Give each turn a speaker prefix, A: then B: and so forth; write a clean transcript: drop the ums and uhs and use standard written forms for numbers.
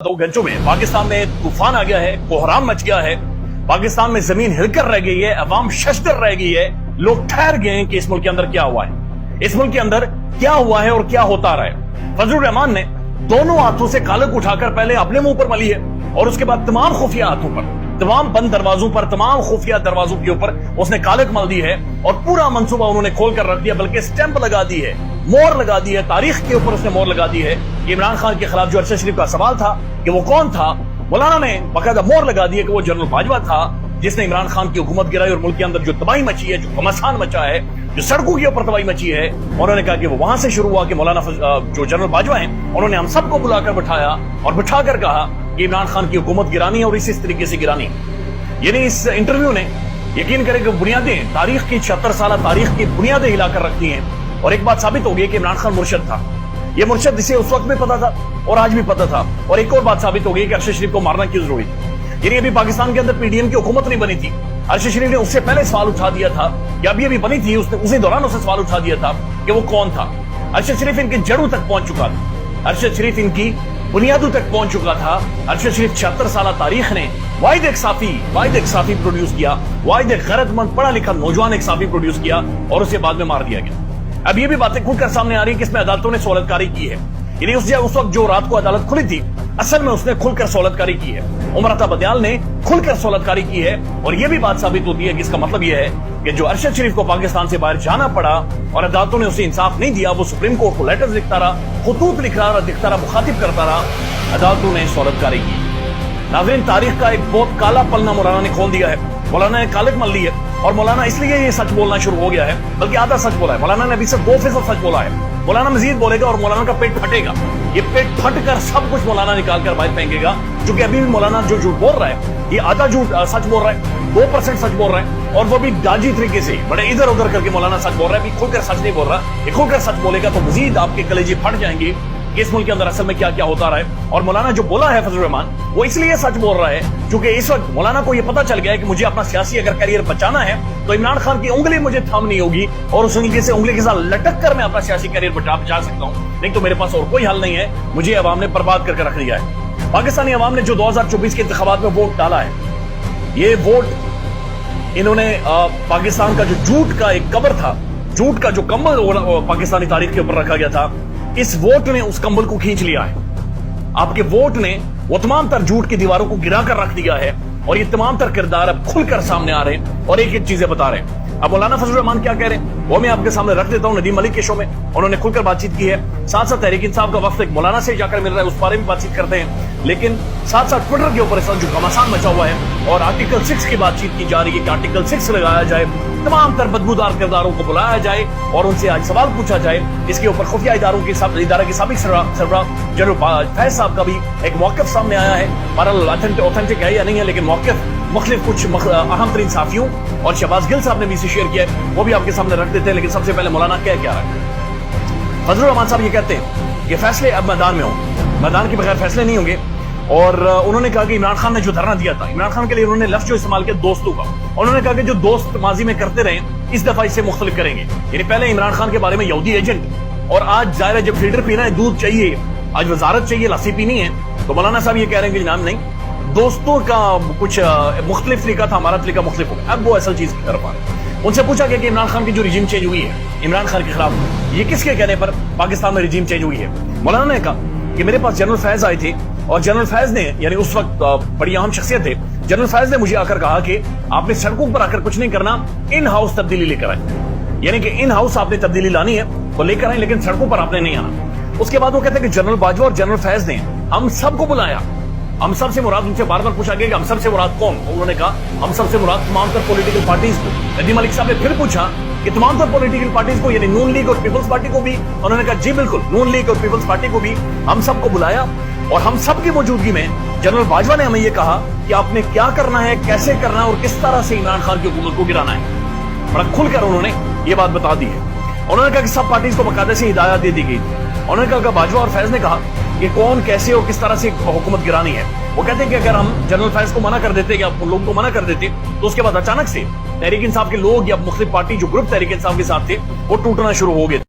A: दो घंटों में पाकिस्तान में तूफान आ गया है, कोहराम मच गया है, पाकिस्तान में जमीन हिलकर रह गई है, अवाम शशदर रह गई है, लोग ठहर गए हैं कि इस मुल्क के अंदर क्या हुआ है, इस मुल्क के अंदर क्या हुआ है और क्या होता रहा है। फजलुर रहमान ने दोनों हाथों से कालक उठाकर पहले अपने मुंह पर मली है और उसके बाद तमाम खुफिया हाथों पर, तमाम बंद दरवाजों पर, तमाम खुफिया दरवाजों के ऊपर उसने कालक मल दी है और पूरा मंसूबा उन्होंने खोल कर रख दिया, बल्कि स्टैंप लगा दी है, मोहर लगा दी है, तारीख के ऊपर उसने मोहर लगा दी है कि इमरान खान के खिलाफ जो अरशद शरीफ का सवाल था कि वो कौन था, मौलाना ने बाकायदा मोहर लगा दी है कि वो जनरल बाजवा था जिसने इमरान खान की हुकूमत गिराई और मुल्क के अंदर जो तबाही मची है, जो घमासान मचा है, जो सड़कों के ऊपर तबाही मची है। उन्होंने कहा कि वो वहां से शुरू हुआ कि मौलाना जो जनरल बाजवा हैं उन्होंने हम सबको बुलाकर बिठाया और बिठाकर कहा कि इमरान खान की हुकूमत गिरानी है और इस तरीके से गिरानी है। यानी इस इंटरव्यू ने यकीन करें कि बुनियादें, तारीख की 76 साल तारीख की बुनियादें हिलाकर रख दी हैं और एक बात साबित हो गई कि इमरान खान मुर्शद था। ये मुर्शद इसे उस वक्त भी पता था और आज भी पता था। और एक और बात साबित हो गई कि अरशद शरीफ को मारना क्यों जरूरी थी। यानी अभी पाकिस्तान के अंदर पीडीएम की हुकूमत नहीं बनी थी, अरशद शरीफ ने उससे पहले सवाल उठा दिया था कि अभी बनी थी, उसने उसी दौरान उससे सवाल उठा दिया था कि वो कौन था। अरशद शरीफ इनकी जड़ों तक पहुंच चुका था, अरशद शरीफ इनकी बुनियादों तक पहुंच चुका था। अरशद शरीफ 76 साल तारीख ने वाहिद एक साफी प्रोड्यूस किया, वाहिद एक गैरतमंद पढ़ा लिखा नौजवान एक साफी प्रोड्यूस किया और उसे बाद में मार दिया गया। अब ये भी बातें खुलकर सामने आ रही है कि इसमें अदालतों ने सहूलतकारी की है। यानी उस वक्त जो रात को अदालत खुली थी असल में उसने खुलकर सहूलतकारी की है, उमरता बदयाल ने खुलकर सहूलतकारी की है। और यह भी बात साबित होती है कि इसका मतलब यह है कि जो अरशद शरीफ को पाकिस्तान से बाहर जाना पड़ा और अदालतों ने उसे इंसाफ नहीं दिया, वो सुप्रीम कोर्ट को लेटर्स लिखता रहा, खुतूत लिखता रहा, मुखातिब करता रहा, अदालतों ने सहूलतकारी की। नाज़रीन, तारीख का एक बहुत काला पन्ना मौलाना ने खोल दिया है, मौलाना ने कालक मल ली है और मौलाना इसलिए ये सच बोलना शुरू हो गया है, बल्कि आधा सच बोला है मौलाना ने, अभी सिर्फ 2% सच बोला है। मौलाना मजीद बोलेगा और मौलाना का पेट फटेगा, ये पेट फट कर सब कुछ मौलाना निकाल कर बाहर फेंकेगा, क्योंकि अभी भी मौलाना जो झूठ बोल रहा है ये आधा झूठ सच बोल रहा है, 2% सच बोल रहा है और वो भी दाजी तरीके से, बड़े इधर उधर करके मौलाना सच बोल रहा है। खुलकर सच नहीं बोल रहा, ये खुलकर सच बोलेगा तो मजीद आपके कलेजे फट जाएंगे कि इस मुल्क के अंदर असल में क्या क्या होता रहा है। और मौलाना जो बोला है फजलुर रहमान, वो इसलिए सच बोल रहा है क्योंकि इस वक्त मौलाना को ये पता चल गया है कि मुझे अपना सियासी अगर करियर बचाना है तो इमरान खान की उंगली मुझे थामनी होगी और उस उंगली के साथ लटक कर मैं अपना सियासी करियर बचा सकता हूं, नहीं तो मेरे पास और कोई हल नहीं है। मुझे अवाम ने बर्बाद करके रख दिया है। पाकिस्तानी अवाम ने जो 2024 के इंतखाबात में वोट डाला है, ये वोट इन्होंने पाकिस्तान का जो झूठ का एक कबर था, झूठ का जो कंबल पाकिस्तानी तारीख के ऊपर रखा गया था, इस वोट ने उस कंबल को खींच लिया है। आपके वोट ने वो तमाम तर झूठ की दीवारों को गिरा कर रख दिया है और ये तमाम तर किरदार अब खुलकर सामने आ रहे हैं और एक एक चीजें बता रहे हैं। अब मौलाना फजलुर रहमान क्या कह रहे हैं वो मैं आपके सामने रख देता हूं। नदीम मलिक के शो में उन्होंने खुलकर बातचीत की है, साथ साथ तहरीक इंसाफ का वक्त एक मौलाना से जाकर मिल रहा है, उस बारे में बातचीत करते हैं, लेकिन साथ साथ ट्विटर के ऊपर इस वक्त जो घमासान मचा हुआ है और आर्टिकल 6 की बातचीत की जा रही है कि आर्टिकल 6 लगाया जाए, तमाम तर बदबूदार किरदारों को बुलाया जाए और उनसे आज सवाल पूछा जाए। इसके ऊपर खुफिया इदारों के इदारा के साबिक सरबराह जनरल फैज साहब का भी एक मौक़िफ़ सामने आया है। बहरहाल ऑथेंटिक है या नहीं है, लेकिन मौक़िफ़ मुख्तलिफ कुछ अहम तरीन साफियों और शहबाज गिल साहब ने भी इसे शेयर किया है, वो भी आपके सामने रख देते हैं। लेकिन सबसे पहले मौलाना क्या रहा है। फजलुर रहमान साहब ये कहते हैं कि फैसले अब मैदान में हों, मैदान के बगैर फैसले नहीं होंगे। और उन्होंने कहा कि इमरान खान ने जो धरना दिया था, इमरान खान के लिए उन्होंने लफ्ज जो इस्तेमाल किया दोस्तों का, उन्होंने कहा कि जो दोस्त माजी में करते रहे इस दफा इससे मुख्तलिफ करेंगे। यानी पहले इमरान खान के बारे में यहूदी एजेंट और आज जाहिर है जब फिल्टर पीना है, दूध चाहिए, आज वजारत चाहिए, लस्सी पीनी है, तो मौलाना साहब ये कह रहे हैं कि जनाब नहीं, दोस्तों का कुछ मुख्तलिफ तरीका था, हमारा तरीका मुख्तलिफ हो गया। अब वो असल चीज की तरफ आ रहे हैं। उनसे पूछा गया कि इमरान खान की जो रिजीम चेंज हुई है इमरान खान के खिलाफ, ये किसके कहने पर पाकिस्तान में रिजीम चेंज हुई है। मौलाना ने कहा कि मेरे पास जनरल फैज आए थे और जनरल फैज ने, यानी उस वक्त बड़ी अहम शख्सियत थे, जनरल फैज ने मुझे आकर कहा कि आपने सड़कों पर आकर कुछ नहीं करना, इन हाउस तब्दीली लेकर आए, यानी कि इन हाउस आपने तब्दीली लानी है तो लेकर आए, लेकिन सड़कों पर आपने नहीं आना। उसके बाद वो कहते हैं कि जनरल बाजवा और जनरल फैज ने हम सबको बुलाया, हम सब से मुराद, उनसे बार बार पूछा गया कि हम सब से मुराद कौन, उन्होंने कहा हम सब से मुराद तमाम तर पॉलिटिकल पार्टीज को। नदीम मलिक साहब ने फिर पूछा कि तमाम तर पॉलिटिकल पार्टीज को, यानी नून लीग और पीपल्स पार्टी को भी, उन्होंने कहा जी बिल्कुल, नून लीग और पीपल्स पार्टी को भी हम सबको बुलाया और हम सब की मौजूदगी में जनरल बाजवा ने हमें यह कहा कि आपने क्या करना है, कैसे करना है और किस तरह से इमरान खान की हुकूमत को गिराना है। बड़ा खुलकर उन्होंने ये बात बता दी है। उन्होंने कहा कि सब पार्टीज को बाकायदे से हिदायत दे दी गई थी। उन्होंने कहा कि बाजवा और फैज ने कहा कि कौन कैसे और किस तरह से हुकूमत गिरानी है। वो कहते हैं कि अगर हम जनरल फैज को मना कर देते या उन लोगों को मना कर देते तो उसके बाद अचानक से तहरीक इंसाफ के लोग या मुख्तलिफ पार्टी जो ग्रुप तहरीक इंसाफ के साथ थे वो टूटना शुरू हो गए।